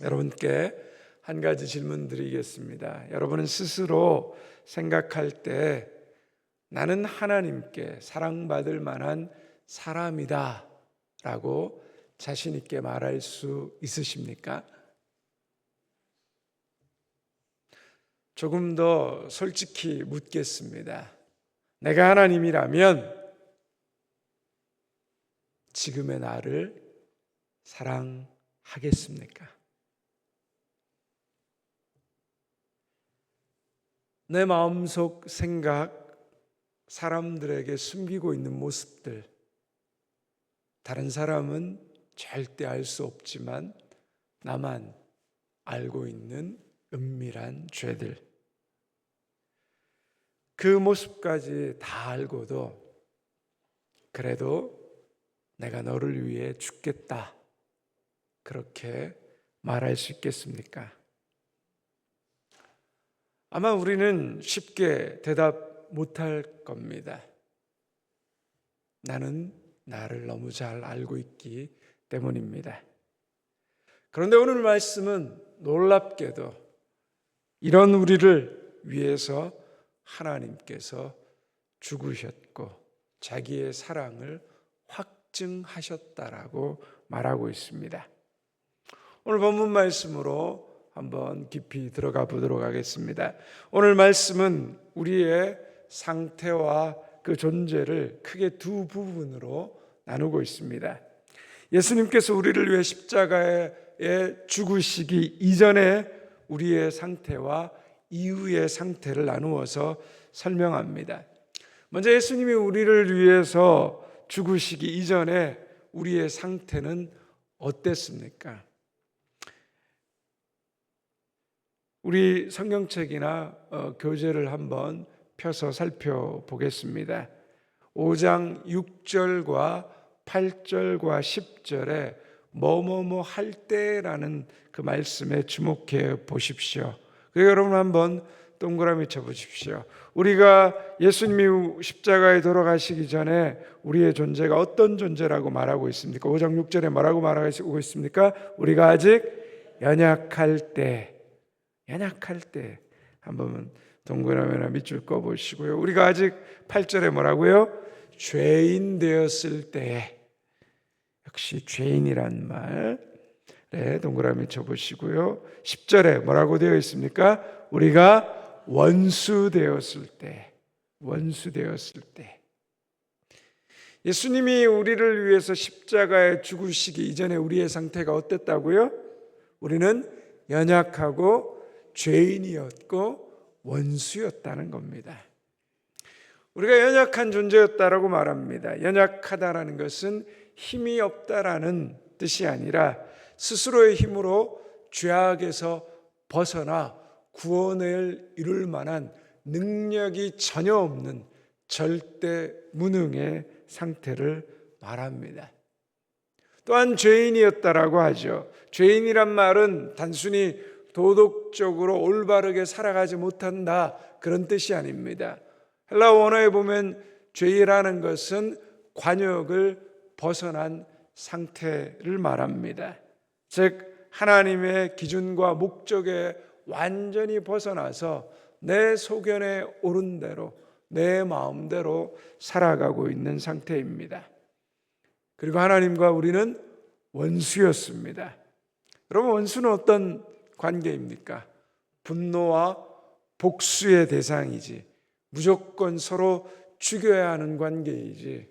여러분께 한 가지 질문 드리겠습니다. 여러분은 스스로 생각할 때 나는 하나님께 사랑받을 만한 사람이다 라고 자신 있게 말할 수 있으십니까? 조금 더 솔직히 묻겠습니다. 내가 하나님이라면 지금의 나를 사랑하겠습니까? 내 마음속 생각, 사람들에게 숨기고 있는 모습들, 다른 사람은 절대 알 수 없지만 나만 알고 있는 은밀한 죄들, 그 모습까지 다 알고도 그래도 내가 너를 위해 죽겠다, 그렇게 말할 수 있겠습니까? 아마 우리는 쉽게 대답 못할 겁니다. 나는 나를 너무 잘 알고 있기 때문입니다. 그런데 오늘 말씀은 놀랍게도 이런 우리를 위해서 하나님께서 죽으셨고 자기의 사랑을 확증하셨다라고 말하고 있습니다. 오늘 본문 말씀으로 한번 깊이 들어가 보도록 하겠습니다. 오늘 말씀은 우리의 상태와 그 존재를 크게 두 부분으로 나누고 있습니다. 예수님께서 우리를 위해 십자가에 죽으시기 이전에 우리의 상태와 이후의 상태를 나누어서 설명합니다. 먼저 예수님이 우리를 위해서 죽으시기 이전에 우리의 상태는 어땠습니까? 우리 성경책이나 교재를 한번 펴서 살펴보겠습니다. 5장 6절과 8절과 10절에 뭐뭐뭐 할 때라는 그 말씀에 주목해 보십시오. 그리고 여러분 한번 동그라미 쳐보십시오. 우리가 예수님이 십자가에 돌아가시기 전에 우리의 존재가 어떤 존재라고 말하고 있습니까? 5장 6절에 뭐라고 말하고 있습니까? 우리가 아직 연약할 때 한번 동그라미나 밑줄 꺼보시고요. 우리가 아직 8절에 뭐라고요? 죄인 되었을 때에, 역시 죄인이란 말에 동그라미 쳐보시고요. 10절에 뭐라고 되어 있습니까? 우리가 원수 되었을 때. 예수님이 우리를 위해서 십자가에 죽으시기 이전에 우리의 상태가 어땠다고요? 우리는 연약하고 죄인이었고 원수였다는 겁니다. 우리가 연약한 존재였다라고 말합니다. 연약하다라는 것은 힘이 없다라는 뜻이 아니라 스스로의 힘으로 죄악에서 벗어나 구원을 이룰 만한 능력이 전혀 없는 절대 무능의 상태를 말합니다. 또한 죄인이었다라고 하죠. 죄인이란 말은 단순히 도덕적으로 올바르게 살아가지 못한다, 그런 뜻이 아닙니다. 헬라 원어에 보면 죄라는 것은 관역을 벗어난 상태를 말합니다. 즉 하나님의 기준과 목적에 완전히 벗어나서 내 소견에 오른 대로 내 마음대로 살아가고 있는 상태입니다. 그리고 하나님과 우리는 원수였습니다. 여러분, 원수는 어떤 관계입니까? 분노와 복수의 대상이지, 무조건 서로 죽여야 하는 관계이지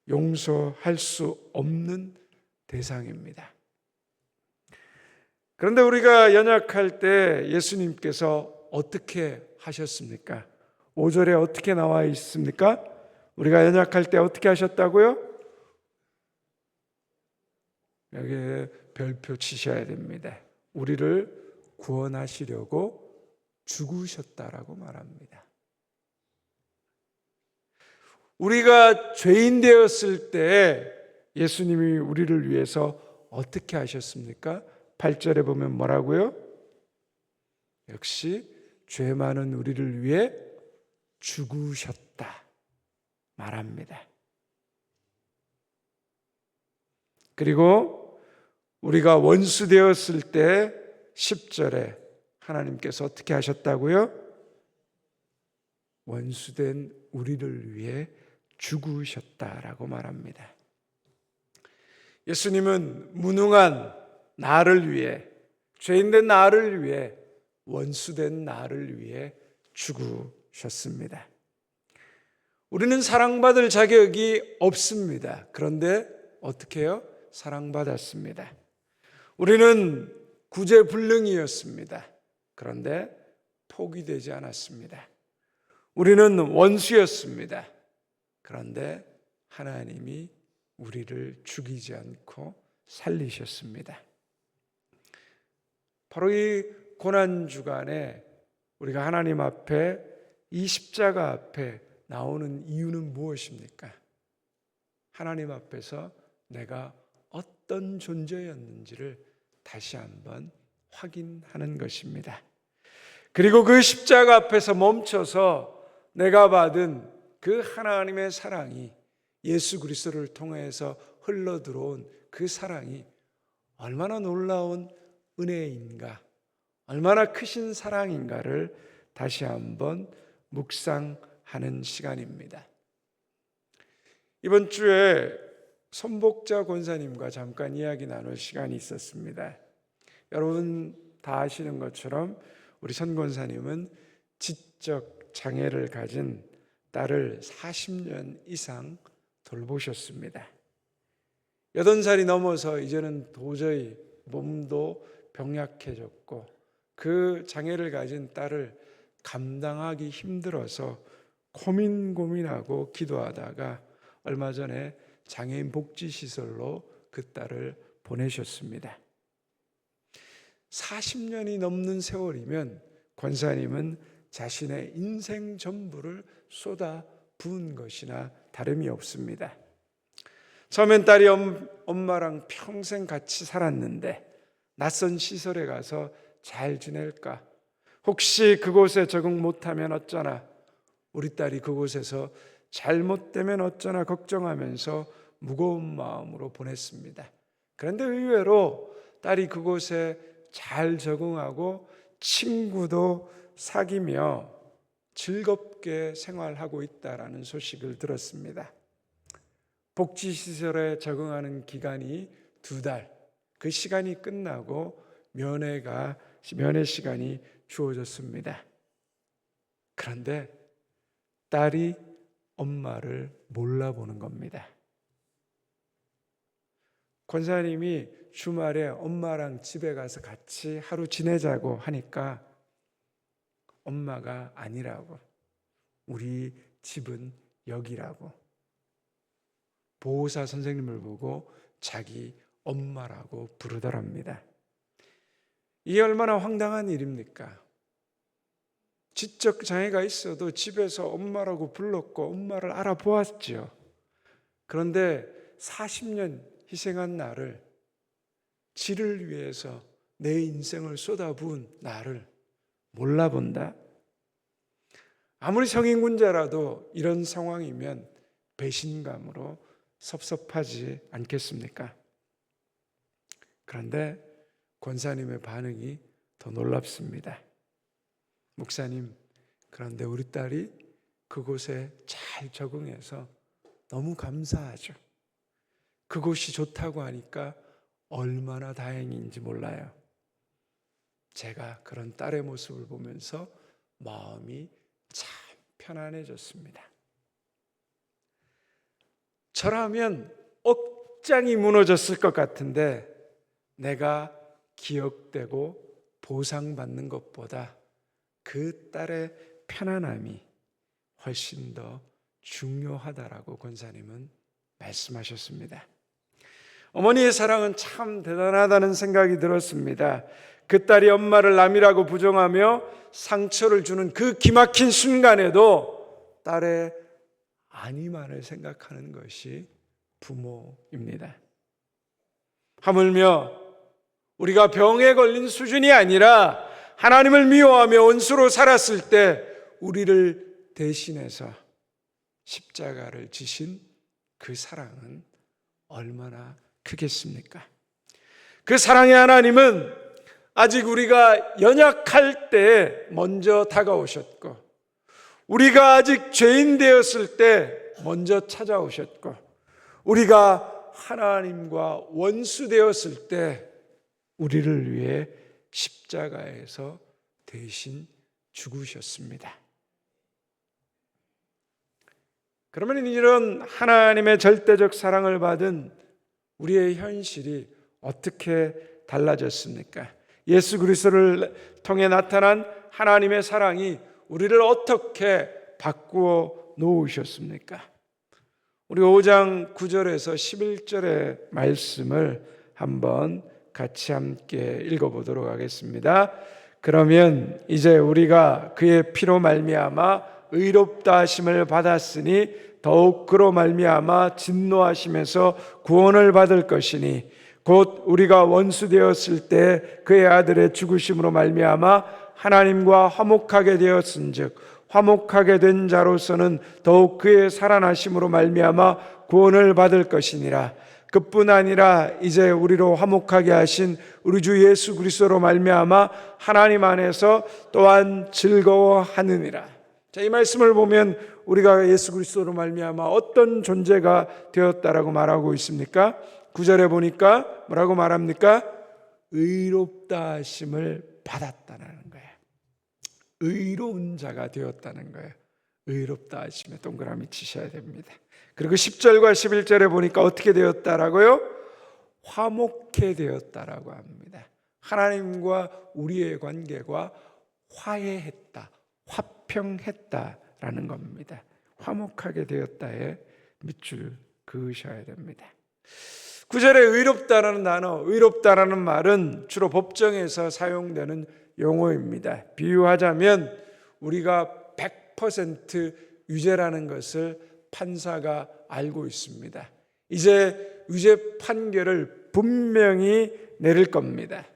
용서할 수 없는 대상입니다. 그런데 우리가 연약할 때 예수님께서 어떻게 하셨습니까? 5절에 어떻게 나와 있습니까? 우리가 연약할 때 어떻게 하셨다고요? 여기에 별표 치셔야 됩니다. 우리를 구원하시려고 죽으셨다라고 말합니다. 우리가 죄인 되었을 때 예수님이 우리를 위해서 어떻게 하셨습니까? 8절에 보면 뭐라고요? 역시 죄 많은 우리를 위해 죽으셨다 말합니다. 그리고 우리가 원수 되었을 때 10절에 하나님께서 어떻게 하셨다고요? 원수된 우리를 위해 죽으셨다라고 말합니다. 예수님은 무능한 나를 위해, 죄인된 나를 위해, 원수된 나를 위해 죽으셨습니다. 우리는 사랑받을 자격이 없습니다. 그런데 어떻게 해요? 사랑받았습니다. 우리는 구제불능이었습니다. 그런데 포기되지 않았습니다. 우리는 원수였습니다. 그런데 하나님이 우리를 죽이지 않고 살리셨습니다. 바로 이 고난주간에 우리가 하나님 앞에, 이 십자가 앞에 나오는 이유는 무엇입니까? 하나님 앞에서 내가 어떤 존재였는지를 다시 한번 확인하는 것입니다. 그리고 그 십자가 앞에서 멈춰서 내가 받은 그 하나님의 사랑이, 예수 그리스도를 통해서 흘러들어온 그 사랑이 얼마나 놀라운 은혜인가, 얼마나 크신 사랑인가를 다시 한번 묵상하는 시간입니다. 이번 주에 손복자 권사님과 잠깐 이야기 나눌 시간이 있었습니다. 여러분 다 아시는 것처럼 우리 선 권사님은 지적 장애를 가진 딸을 40년 이상 돌보셨습니다. 80살이 넘어서 이제는 도저히 몸도 병약해졌고 그 장애를 가진 딸을 감당하기 힘들어서 고민하고 기도하다가 얼마 전에 장애인 복지시설로 그 딸을 보내셨습니다. 40년이 넘는 세월이면 권사님은 자신의 인생 전부를 쏟아 부은 것이나 다름이 없습니다. 처음엔 딸이 엄마랑 평생 같이 살았는데 낯선 시설에 가서 잘 지낼까? 혹시 그곳에 적응 못하면 어쩌나? 우리 딸이 그곳에서 잘못되면 어쩌나 걱정하면서 무거운 마음으로 보냈습니다. 그런데 의외로 딸이 그곳에 잘 적응하고 친구도 사귀며 즐겁게 생활하고 있다라는 소식을 들었습니다. 복지시설에 적응하는 기간이 2달, 그 시간이 끝나고 면회 시간이 주어졌습니다. 그런데 딸이 엄마를 몰라보는 겁니다. 권사님이 주말에 엄마랑 집에 가서 같이 하루 지내자고 하니까 엄마가 아니라고, 우리 집은 여기라고, 보호사 선생님을 보고 자기 엄마라고 부르더랍니다. 이게 얼마나 황당한 일입니까? 지적 장애가 있어도 집에서 엄마라고 불렀고 엄마를 알아보았죠. 그런데 40년 희생한 나를, 지를 위해서 내 인생을 쏟아부은 나를 몰라본다? 아무리 성인군자라도 이런 상황이면 배신감으로 섭섭하지 않겠습니까? 그런데 권사님의 반응이 더 놀랍습니다. 목사님, 그런데 우리 딸이 그곳에 잘 적응해서 너무 감사하죠. 그곳이 좋다고 하니까 얼마나 다행인지 몰라요. 제가 그런 딸의 모습을 보면서 마음이 참 편안해졌습니다. 저라면 억장이 무너졌을 것 같은데 내가 기억되고 보상받는 것보다 그 딸의 편안함이 훨씬 더 중요하다라고 권사님은 말씀하셨습니다. 어머니의 사랑은 참 대단하다는 생각이 들었습니다. 그 딸이 엄마를 남이라고 부정하며 상처를 주는 그 기막힌 순간에도 딸의 아니만을 생각하는 것이 부모입니다. 하물며 우리가 병에 걸린 수준이 아니라 하나님을 미워하며 원수로 살았을 때 우리를 대신해서 십자가를 지신 그 사랑은 얼마나 크겠습니까? 그 사랑의 하나님은 아직 우리가 연약할 때 먼저 다가오셨고, 우리가 아직 죄인 되었을 때 먼저 찾아오셨고, 우리가 하나님과 원수 되었을 때 우리를 위해 십자가에서 대신 죽으셨습니다. 그러면 이런 하나님의 절대적 사랑을 받은 우리의 현실이 어떻게 달라졌습니까? 예수 그리스도를 통해 나타난 하나님의 사랑이 우리를 어떻게 바꾸어 놓으셨습니까? 우리 5장 9절에서 11절의 말씀을 한번 같이 함께 읽어보도록 하겠습니다. 그러면 이제 우리가 그의 피로 말미암아 의롭다 하심을 받았으니 더욱 그로 말미암아 진노하심에서 구원을 받을 것이니 곧 우리가 원수 되었을 때 그의 아들의 죽으심으로 말미암아 하나님과 화목하게 되었은즉 화목하게 된 자로서는 더욱 그의 살아나심으로 말미암아 구원을 받을 것이니라. 그뿐 아니라 이제 우리로 화목하게 하신 우리 주 예수 그리스도로 말미암아 하나님 안에서 또한 즐거워하느니라. 자, 이 말씀을 보면 우리가 예수 그리스도로 말미암아 어떤 존재가 되었다라고 말하고 있습니까? 9절에 보니까 뭐라고 말합니까? 의롭다 하심을 받았다는 거예요. 의로운 자가 되었다는 거예요. 의롭다 하심에 동그라미 치셔야 됩니다. 그리고 10절과 11절에 보니까 어떻게 되었다라고요? 화목해 되었다라고 합니다. 하나님과 우리의 관계가 화해했다, 화평했다라는 겁니다. 화목하게 되었다에 밑줄 그으셔야 됩니다. 9절에 의롭다라는 단어, 의롭다라는 말은 주로 법정에서 사용되는 용어입니다. 비유하자면 우리가 100% 유죄라는 것을 판사가 알고 있습니다. 이제 유죄 판결을 분명히 내릴 겁니다.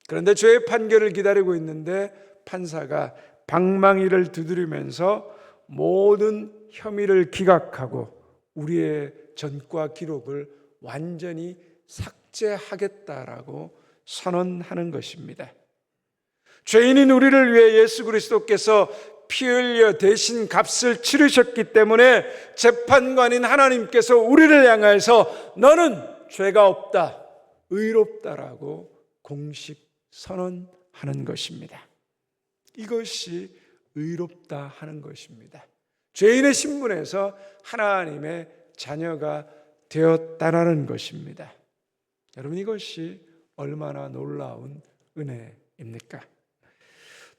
그런데 죄의 판결을 기다리고 있는데 판사가 방망이를 두드리면서 모든 혐의를 기각하고 우리의 전과 기록을 완전히 삭제하겠다라고 선언하는 것입니다. 죄인인 우리를 위해 예수 그리스도께서 피 흘려 대신 값을 치르셨기 때문에 재판관인 하나님께서 우리를 향해서 너는 죄가 없다, 의롭다라고 공식 선언하는 것입니다. 이것이 의롭다 하는 것입니다. 죄인의 신분에서 하나님의 자녀가 되었다라는 것입니다. 여러분, 이것이 얼마나 놀라운 은혜입니까?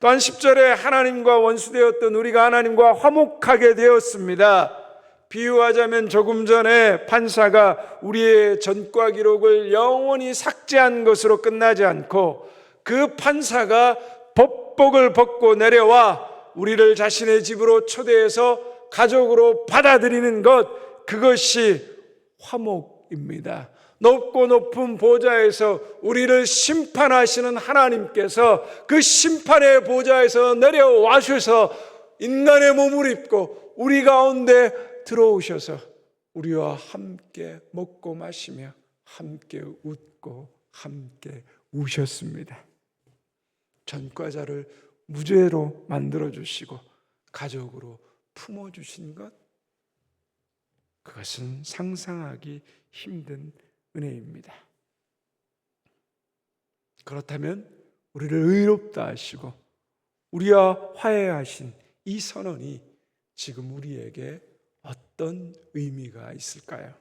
또한 10절에 하나님과 원수되었던 우리가 하나님과 화목하게 되었습니다. 비유하자면 조금 전에 판사가 우리의 전과 기록을 영원히 삭제한 것으로 끝나지 않고 그 판사가 법복을 벗고 내려와 우리를 자신의 집으로 초대해서 가족으로 받아들이는 것, 그것이 화목입니다. 높고 높은 보좌에서 우리를 심판하시는 하나님께서 그 심판의 보좌에서 내려와셔서 인간의 몸을 입고 우리 가운데 들어오셔서 우리와 함께 먹고 마시며 함께 웃고 함께 우셨습니다. 전과자를 무죄로 만들어주시고 가족으로 품어주신 것, 그것은 상상하기 힘든 은혜입니다. 그렇다면 우리를 의롭다 하시고 우리와 화해하신 이 선언이 지금 우리에게 어떤 의미가 있을까요?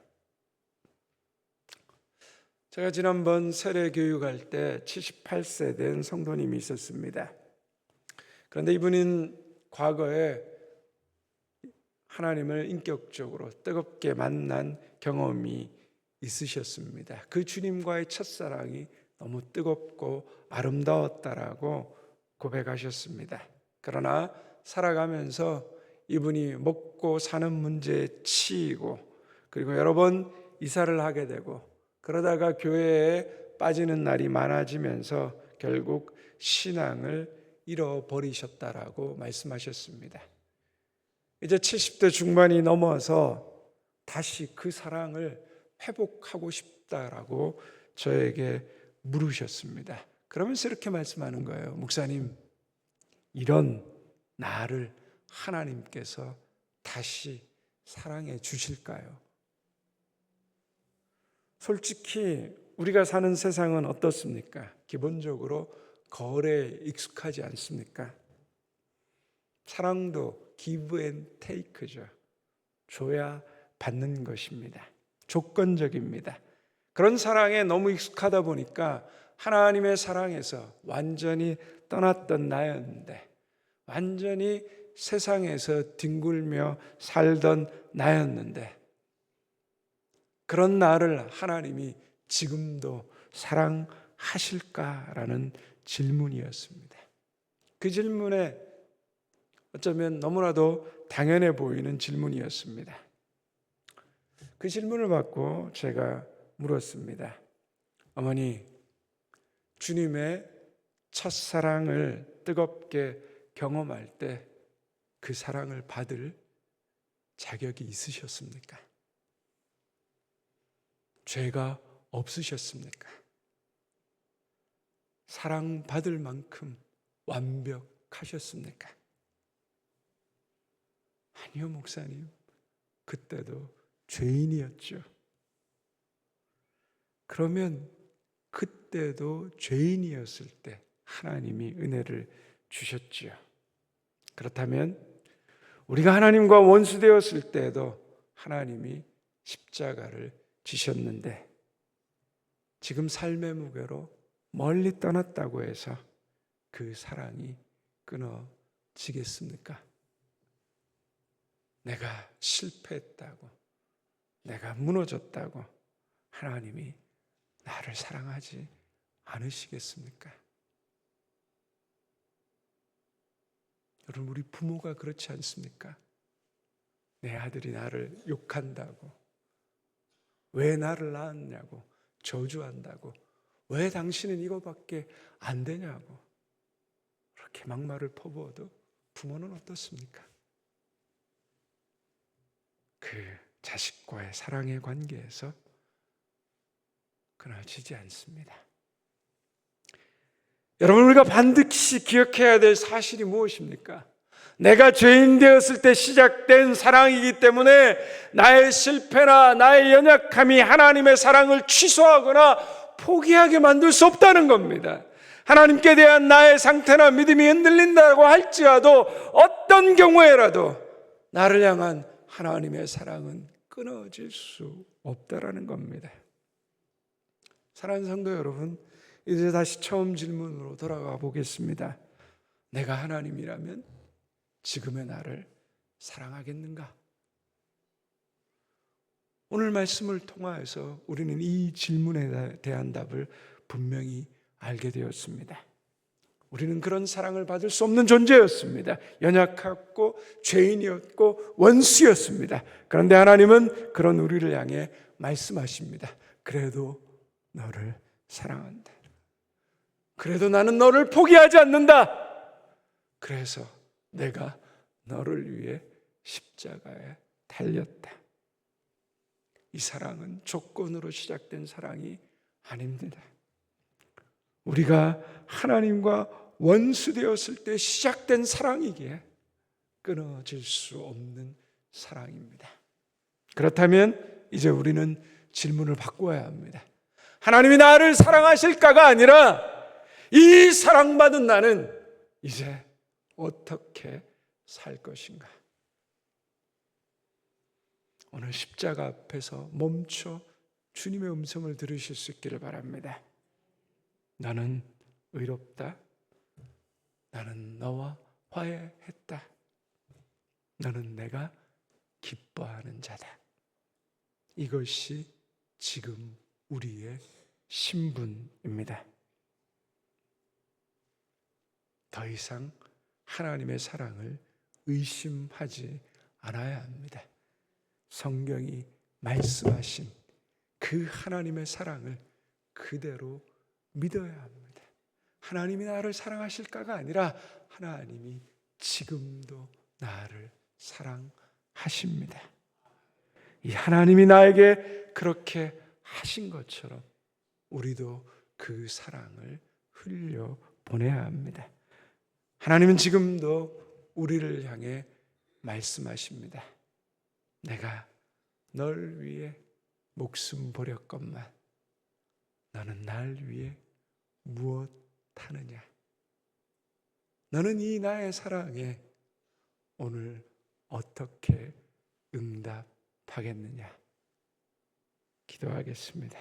제가 지난번 세례 교육할 때 78세 된 성도님이 있었습니다. 그런데 이분은 과거에 하나님을 인격적으로 뜨겁게 만난 경험이 있으셨습니다. 그 주님과의 첫사랑이 너무 뜨겁고 아름다웠다라고 고백하셨습니다. 그러나 살아가면서 이분이 먹고 사는 문제에 치이고 그리고 여러 번 이사를 하게 되고 그러다가 교회에 빠지는 날이 많아지면서 결국 신앙을 잃어버리셨다라고 말씀하셨습니다. 이제 70대 중반이 넘어서 다시 그 사랑을 회복하고 싶다라고 저에게 물으셨습니다. 그러면서 이렇게 말씀하는 거예요. 목사님, 이런 나를 하나님께서 다시 사랑해 주실까요? 솔직히 우리가 사는 세상은 어떻습니까? 기본적으로 거래에 익숙하지 않습니까? 사랑도 give and take죠. 줘야 받는 것입니다. 조건적입니다. 그런 사랑에 너무 익숙하다 보니까 하나님의 사랑에서 완전히 떠났던 나였는데, 완전히 세상에서 뒹굴며 살던 나였는데, 그런 나를 하나님이 지금도 사랑하실까라는 질문이었습니다. 그 질문에 어쩌면 너무나도 당연해 보이는 질문이었습니다. 그 질문을 받고 제가 물었습니다. 어머니, 주님의 첫사랑을 뜨겁게 경험할 때 그 사랑을 받을 자격이 있으셨습니까? 죄가 없으셨습니까? 사랑받을 만큼 완벽하셨습니까? 아니요, 목사님. 그때도 죄인이었죠. 그러면 그때도 죄인이었을 때 하나님이 은혜를 주셨지요. 그렇다면 우리가 하나님과 원수되었을 때에도 하나님이 십자가를 지셨는데, 지금 삶의 무게로 멀리 떠났다고 해서 그 사랑이 끊어지겠습니까? 내가 실패했다고, 내가 무너졌다고 하나님이 나를 사랑하지 않으시겠습니까? 여러분, 우리 부모가 그렇지 않습니까? 내 아들이 나를 욕한다고, 왜 나를 낳았냐고 저주한다고, 왜 당신은 이거밖에 안 되냐고 그렇게 막말을 퍼부어도 부모는 어떻습니까? 그 자식과의 사랑의 관계에서 끊어지지 않습니다. 여러분, 우리가 반드시 기억해야 될 사실이 무엇입니까? 내가 죄인 되었을 때 시작된 사랑이기 때문에 나의 실패나 나의 연약함이 하나님의 사랑을 취소하거나 포기하게 만들 수 없다는 겁니다. 하나님께 대한 나의 상태나 믿음이 흔들린다고 할지라도 어떤 경우에라도 나를 향한 하나님의 사랑은 끊어질 수 없다라는 겁니다. 사랑하는 성도 여러분, 이제 다시 처음 질문으로 돌아가 보겠습니다. 내가 하나님이라면 지금의 나를 사랑하겠는가? 오늘 말씀을 통하여서 우리는 이 질문에 대한 답을 분명히 알게 되었습니다. 우리는 그런 사랑을 받을 수 없는 존재였습니다. 연약했고 죄인이었고 원수였습니다. 그런데 하나님은 그런 우리를 향해 말씀하십니다. 그래도 너를 사랑한다. 그래도 나는 너를 포기하지 않는다. 그래서 내가 너를 위해 십자가에 달렸다. 이 사랑은 조건으로 시작된 사랑이 아닙니다. 우리가 하나님과 원수되었을 때 시작된 사랑이기에 끊어질 수 없는 사랑입니다. 그렇다면 이제 우리는 질문을 바꿔야 합니다. 하나님이 나를 사랑하실까가 아니라 이 사랑받은 나는 이제 어떻게 살 것인가? 오늘 십자가 앞에서 멈춰 주님의 음성을 들으실 수 있기를 바랍니다. 나는 의롭다. 나는 너와 화해했다. 너는 내가 기뻐하는 자다. 이것이 지금 우리의 신분입니다. 더 이상 하나님의 사랑을 의심하지 않아야 합니다. 성경이 말씀하신 그 하나님의 사랑을 그대로 믿어야 합니다. 하나님이 나를 사랑하실까가 아니라 하나님이 지금도 나를 사랑하십니다. 이 하나님이 나에게 그렇게 하신 것처럼 우리도 그 사랑을 흘려 보내야 합니다. 하나님은 지금도 우리를 향해 말씀하십니다. 내가 널 위해 목숨 버렸건만 너는 날 위해 무엇 하느냐? 너는 이 나의 사랑에 오늘 어떻게 응답하겠느냐? 기도하겠습니다.